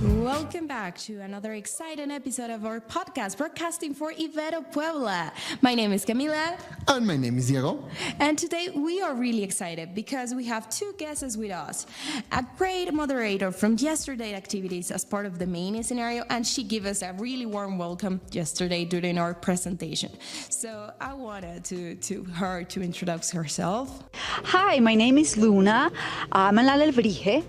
Welcome back to another exciting episode of our podcast, broadcasting for Ibero, Puebla. My name is Camila. And my name is Diego. And today we are really excited because we have two guests with us. A great moderator from yesterday's activities as part of the main scenario, and she gave us a really warm welcome yesterday during our presentation. So I wanted her to introduce herself. Hi, my name is Luna. I'm an alebrije,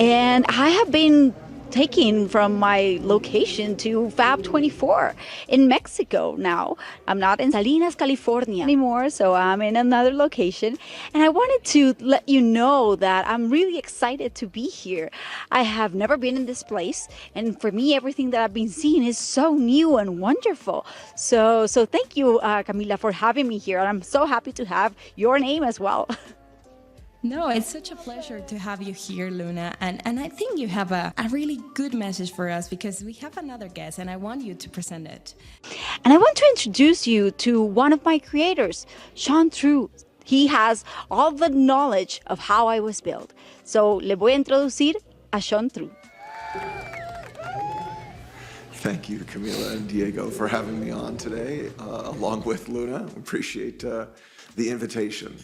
and I have been taken from my location to Fab24 in Mexico now. I'm not in Salinas, California anymore, so I'm in another location. And I wanted to let you know that I'm really excited to be here. I have never been in this place, and for me, everything that I've been seeing is so new and wonderful. So thank you, Camila, for having me here. And I'm so happy to have your name as well. No, it's such a pleasure to have you here, Luna. And I think you have a really good message for us because we have another guest and I want you to present it. And I want to introduce you to one of my creators, Sean True. He has all the knowledge of how I was built. So le voy a introducir a Sean True. Thank you, Camila and Diego, for having me on today, along with Luna. Appreciate the invitation.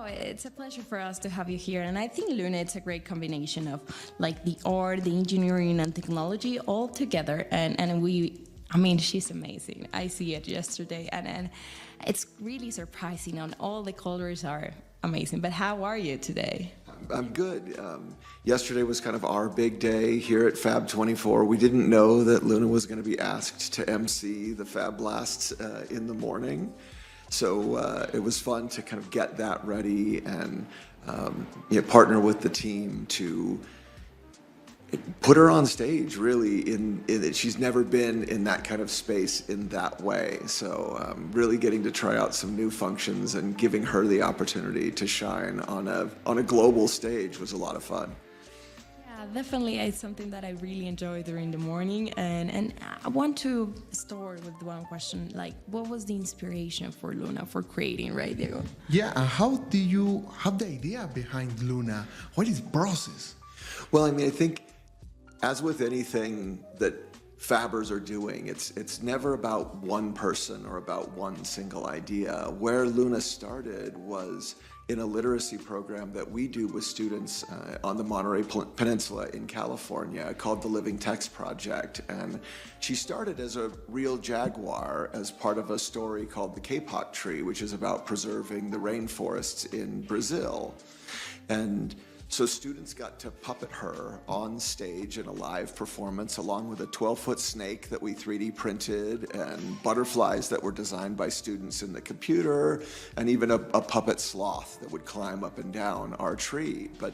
It's a pleasure for us to have you here, and I think Luna, it's a great combination of like the art, the engineering, and technology all together. And she's amazing. I see it yesterday, and it's really surprising. And all the colors are amazing. But how are you today? I'm good. Yesterday was kind of our big day here at Fab24. We didn't know that Luna was going to be asked to MC the Fab Blasts in the morning. So it was fun to kind of get that ready and partner with the team to put her on stage, really. She's never been in that kind of space in that way. So really getting to try out some new functions and giving her the opportunity to shine on a global stage was a lot of fun. Definitely, it's something that I really enjoy during the morning, and I want to start with one question, like what was the inspiration for Luna for creating, right, Diego? Yeah, and how do you have the idea behind Luna? What is the process? Well, I think as with anything that Fabbers are doing, it's never about one person or about one single idea. Where Luna started was in a literacy program that we do with students on the Monterey Peninsula in California called the Living Text Project. And she started as a real jaguar as part of a story called the Kapok Tree, which is about preserving the rainforests in Brazil. And so students got to puppet her on stage in a live performance along with a 12-foot snake that we 3D printed and butterflies that were designed by students in the computer and even a puppet sloth that would climb up and down our tree. But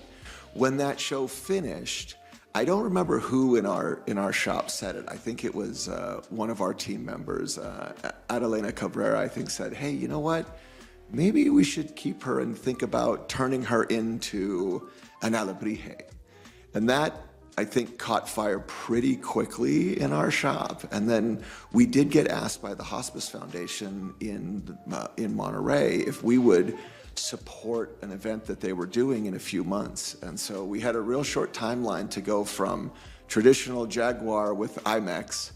when that show finished, I don't remember who in our shop said it. I think it was one of our team members, Adelena Cabrera, I think said, hey, you know what? Maybe we should keep her and think about turning her into an alebrije. And that, I think, caught fire pretty quickly in our shop. And then we did get asked by the Hospice Foundation in Monterey if we would support an event that they were doing in a few months. And so we had a real short timeline to go from traditional Jaguar with IMAX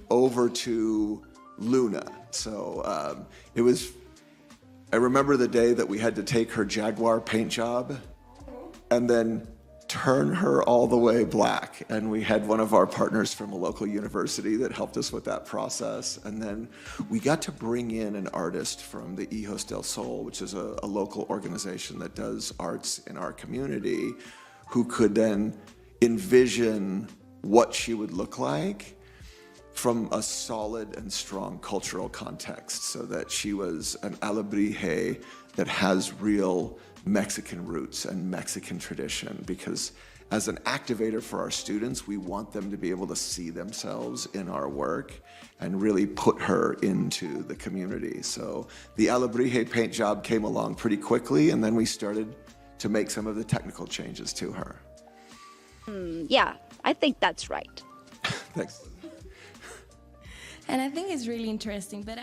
over to Luna. So I remember the day that we had to take her Jaguar paint job and then turn her all the way black. And we had one of our partners from a local university that helped us with that process. And then we got to bring in an artist from the Hijos del Sol, which is a local organization that does arts in our community, who could then envision what she would look like from a solid and strong cultural context, so that she was an alebrije that has real Mexican roots and Mexican tradition. Because as an activator for our students, we want them to be able to see themselves in our work and really put her into the community. So the alebrije paint job came along pretty quickly, and then we started to make some of the technical changes to her. Yeah, I think that's right. Thanks. And I think it's really interesting, but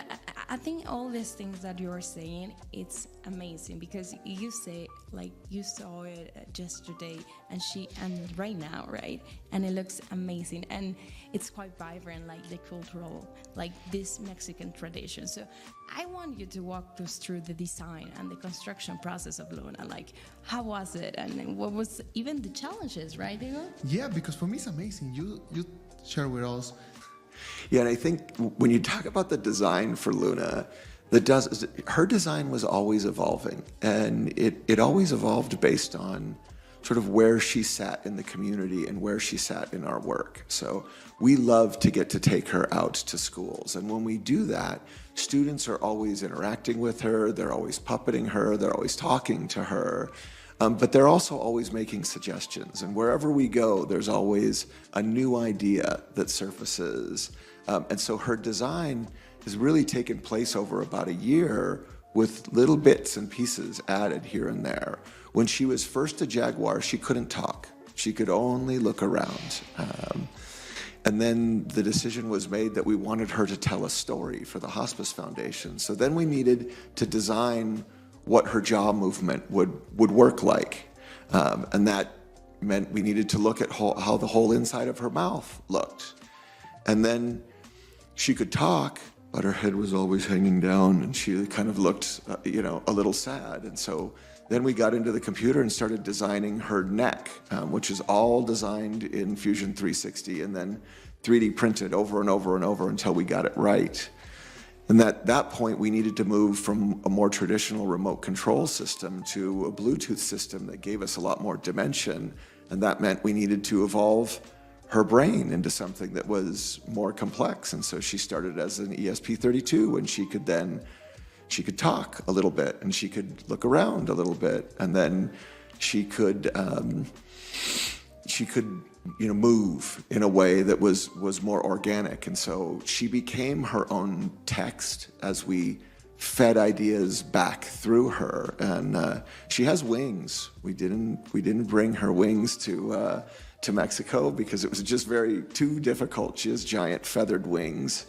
I think all these things that you're saying, it's amazing because you say, like, you saw it yesterday and right now, right? And it looks amazing and it's quite vibrant, like the cultural, like this Mexican tradition. So I want you to walk us through the design and the construction process of Luna. Like, how was it? And what was even the challenges, right, Diego? Yeah, because for me it's amazing. You share with us. Yeah, and I think when you talk about the design for Luna, her design was always evolving, and it always evolved based on sort of where she sat in the community and where she sat in our work. So we love to get to take her out to schools, and when we do that, students are always interacting with her, they're always puppeting her, they're always talking to her. But they're also always making suggestions, and wherever we go, there's always a new idea that surfaces. And so her design has really taken place over about a year with little bits and pieces added here and there. When she was first a Jaguar, she couldn't talk. She could only look around. And then the decision was made that we wanted her to tell a story for the Hospice Foundation. So then we needed to design what her jaw movement would work like. And that meant we needed to look at how the whole inside of her mouth looked. And then she could talk, but her head was always hanging down and she kind of looked, a little sad. And so then we got into the computer and started designing her neck, which is all designed in Fusion 360 and then 3D printed over and over and over until we got it right. And at that point, we needed to move from a more traditional remote control system to a Bluetooth system that gave us a lot more dimension. And that meant we needed to evolve her brain into something that was more complex. And so she started as an ESP32, and she could talk a little bit, and she could look around a little bit, and then she could move in a way that was more organic. And so she became her own text as we fed ideas back through her. And she has wings. We didn't bring her wings to Mexico because it was just too difficult. She has giant feathered wings.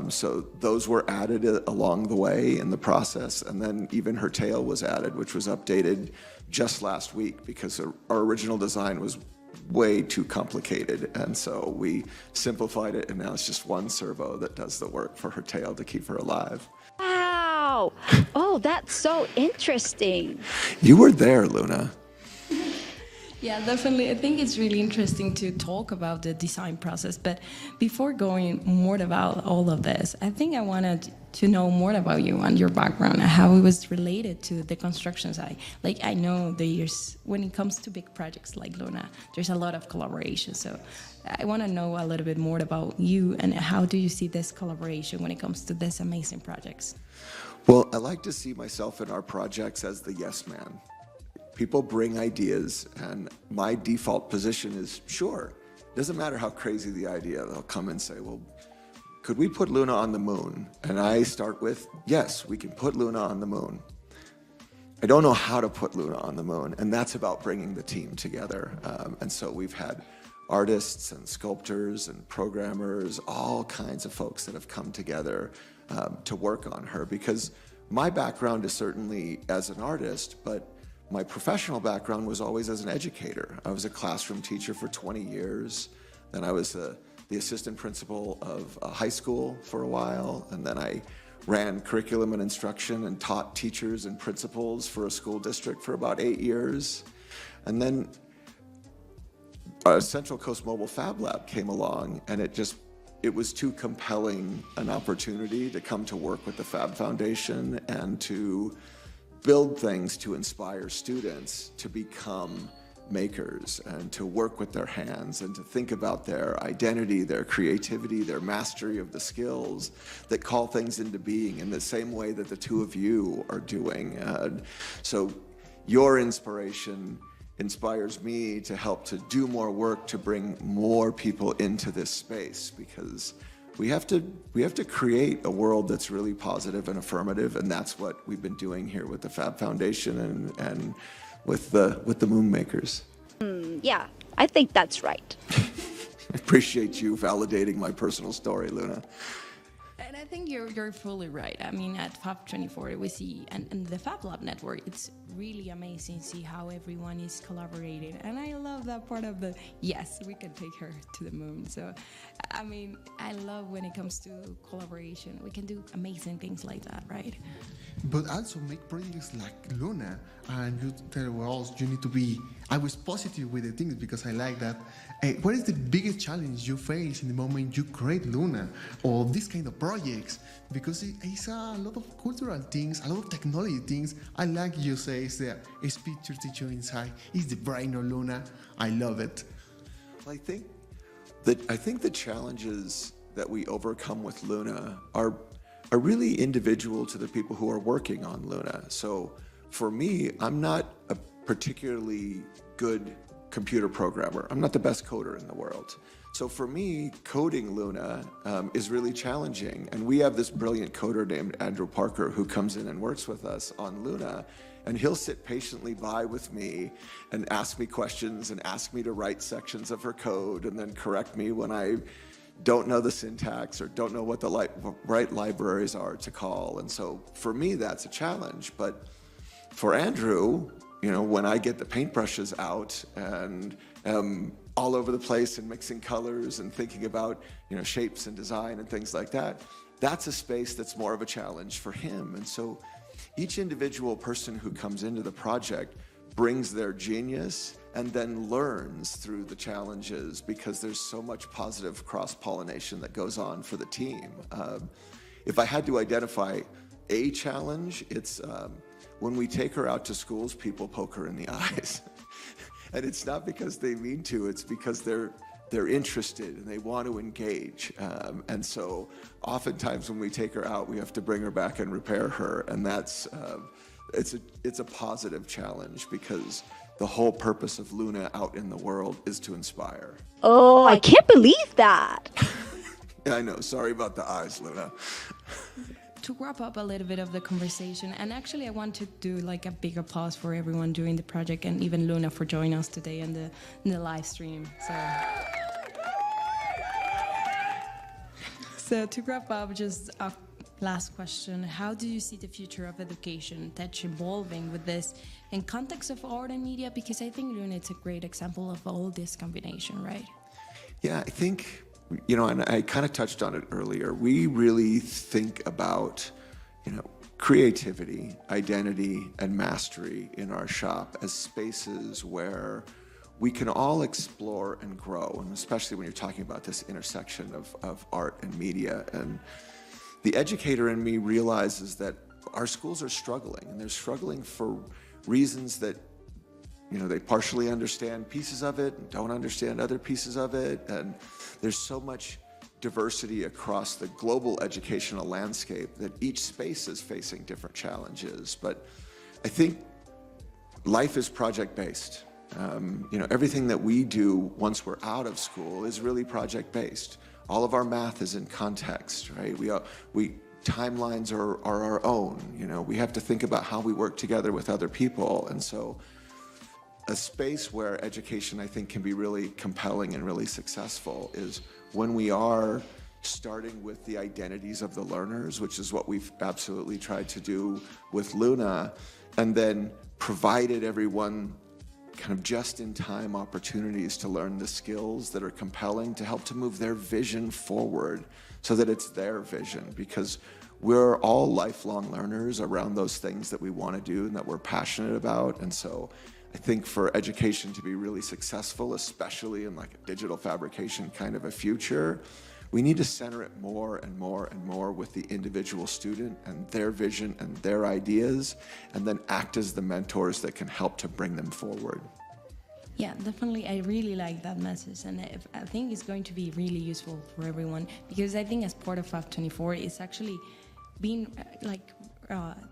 So those were added along the way in the process. And then even her tail was added, which was updated just last week because our original design was way too complicated, and so we simplified it, and now it's just one servo that does the work for her tail to keep her alive. Wow! Oh, that's so interesting. You were there, Luna. Yeah, definitely. I think it's really interesting to talk about the design process, but before going more about all of this, I think I wanted to know more about you and your background and how it was related to the construction side. Like, I know when it comes to big projects like Luna, there's a lot of collaboration. So I want to know a little bit more about you and how do you see this collaboration when it comes to these amazing projects? Well, I like to see myself in our projects as the yes man. People bring ideas, and my default position is, sure, doesn't matter how crazy the idea, they'll come and say, well, could we put Luna on the moon? And I start with, yes, we can put Luna on the moon. I don't know how to put Luna on the moon, and that's about bringing the team together. And so we've had artists and sculptors and programmers, all kinds of folks that have come together to work on her, because my background is certainly as an artist, but my professional background was always as an educator. I was a classroom teacher for 20 years. Then I was the assistant principal of a high school for a while. And then I ran curriculum and instruction and taught teachers and principals for a school district for about 8 years. And then Central Coast Mobile Fab Lab came along, and it was too compelling an opportunity to come to work with the Fab Foundation and to build things to inspire students to become makers and to work with their hands and to think about their identity, their creativity, their mastery of the skills that call things into being in the same way that the two of you are doing. So your inspiration inspires me to help to do more work to bring more people into this space, because we have to create a world that's really positive and affirmative, and that's what we've been doing here with the Fab Foundation and with the Moon Makers. Yeah, I think that's right. I appreciate you validating my personal story, Luna. think you're fully right. I mean, at Fab24, we see, and the Fab Lab network, it's really amazing to see how everyone is collaborating. And I love that part of the, yes, we can take her to the moon. So, I mean, I love when it comes to collaboration. We can do amazing things like that, right? But also make projects like Luna, and you tell us you need to be. I was positive with the things because I like that. What is the biggest challenge you face in the moment you create Luna or this kind of projects? Because it's a lot of cultural things, a lot of technology things. I like you say it's the speech teacher inside. It's the brain of Luna. I love it. Well, I think the challenges that we overcome with Luna are really individual to the people who are working on Luna. So for me, I'm not a particularly good computer programmer. I'm not the best coder in the world. So for me, coding Luna is really challenging. And we have this brilliant coder named Andrew Parker who comes in and works with us on Luna. And he'll sit patiently by with me and ask me questions and ask me to write sections of her code and then correct me when I don't know the syntax or don't know what the right libraries are to call. And so for me, that's a challenge. But for Andrew, when I get the paintbrushes out and all over the place and mixing colors and thinking about, shapes and design and things like that, that's a space that's more of a challenge for him. And so each individual person who comes into the project brings their genius and then learns through the challenges because there's so much positive cross-pollination that goes on for the team. If I had to identify a challenge, it's when we take her out to schools, people poke her in the eyes. And it's not because they mean to, it's because they're interested and they want to engage. And so oftentimes when we take her out, we have to bring her back and repair her. And that's, it's a positive challenge because the whole purpose of Luna out in the world is to inspire. Oh, I can't believe that. Yeah, I know. Sorry about the eyes, Luna. To wrap up a little bit of the conversation, and actually I want to do like a big applause for everyone doing the project and even Luna for joining us today in the live stream. So to wrap up, just a last question. How do you see the future of education that's evolving with this in context of art and media? Because I think Luna is a great example of all this combination, right? Yeah, I think, and I kind of touched on it earlier. We really think about, creativity, identity, and mastery in our shop as spaces where we can all explore and grow, and especially when you're talking about this intersection of art and media. And the educator in me realizes that our schools are struggling, and they're struggling for reasons that, they partially understand pieces of it and don't understand other pieces of it. And there's so much diversity across the global educational landscape that each space is facing different challenges. But I think life is project-based. Everything that we do once we're out of school is really project-based. All of our math is in context, right? Timelines are our own. We have to think about how we work together with other people. And so a space where education, I think, can be really compelling and really successful is when we are starting with the identities of the learners, which is what we've absolutely tried to do with Luna, and then provided everyone kind of just-in-time opportunities to learn the skills that are compelling to help to move their vision forward so that it's their vision, because we're all lifelong learners around those things that we want to do and that we're passionate about. And so I think for education to be really successful, especially in like a digital fabrication kind of a future, we need to center it more and more and more with the individual student and their vision and their ideas, and then act as the mentors that can help to bring them forward. Yeah, definitely. I really like that message, and I think it's going to be really useful for everyone, because I think as part of Fab24, it's actually being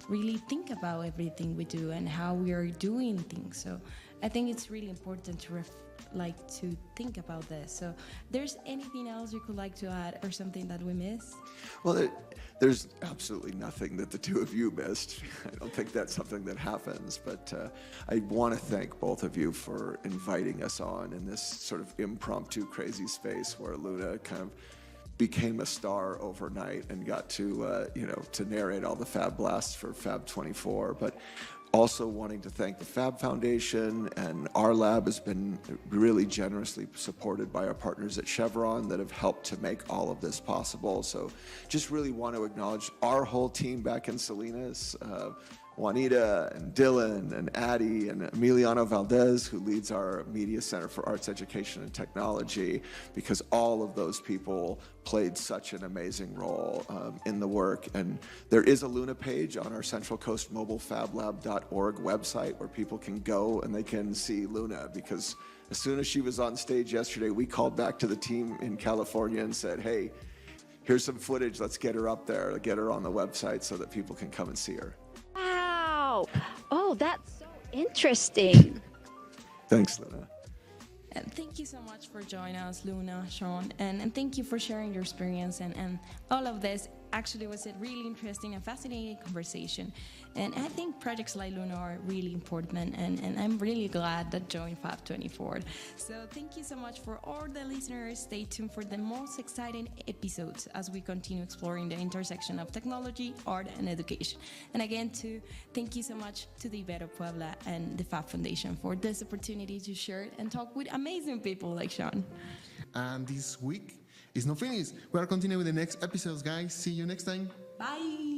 really think about everything we do and how we are doing things. So I think it's really important to think about this. So there's anything else you could like to add or something that we missed? Well, there's absolutely nothing that the two of you missed. I don't think that's something that happens, but I want to thank both of you for inviting us on in this sort of impromptu crazy space where Luna kind of became a star overnight and got to, to narrate all the Fab Blasts for Fab24. But also wanting to thank the Fab Foundation, and our lab has been really generously supported by our partners at Chevron that have helped to make all of this possible. So just really want to acknowledge our whole team back in Salinas, Juanita and Dylan and Addie and Emiliano Valdez, who leads our Media Center for Arts Education and Technology, because all of those people played such an amazing role in the work. And there is a Luna page on our Central Coast Mobile FabLab.org website where people can go and they can see Luna, because as soon as she was on stage yesterday, we called back to the team in California and said, hey, here's some footage, let's get her up there, get her on the website so that people can come and see her. Wow. Oh, that's so interesting. Thanks, Luna. And thank you so much for joining us, Luna, Sean, and thank you for sharing your experience and all of this. Actually, was a really interesting and fascinating conversation. And I think projects like Luna are really important, and I'm really glad that joined Fab24. So thank you so much for all the listeners. Stay tuned for the most exciting episodes as we continue exploring the intersection of technology, art, and education. And again, thank you so much to the Ibero Puebla and the Fab Foundation for this opportunity to share and talk with amazing people like Sean. And this week is not finished. We are continuing with the next episodes, guys. See you next time. Bye.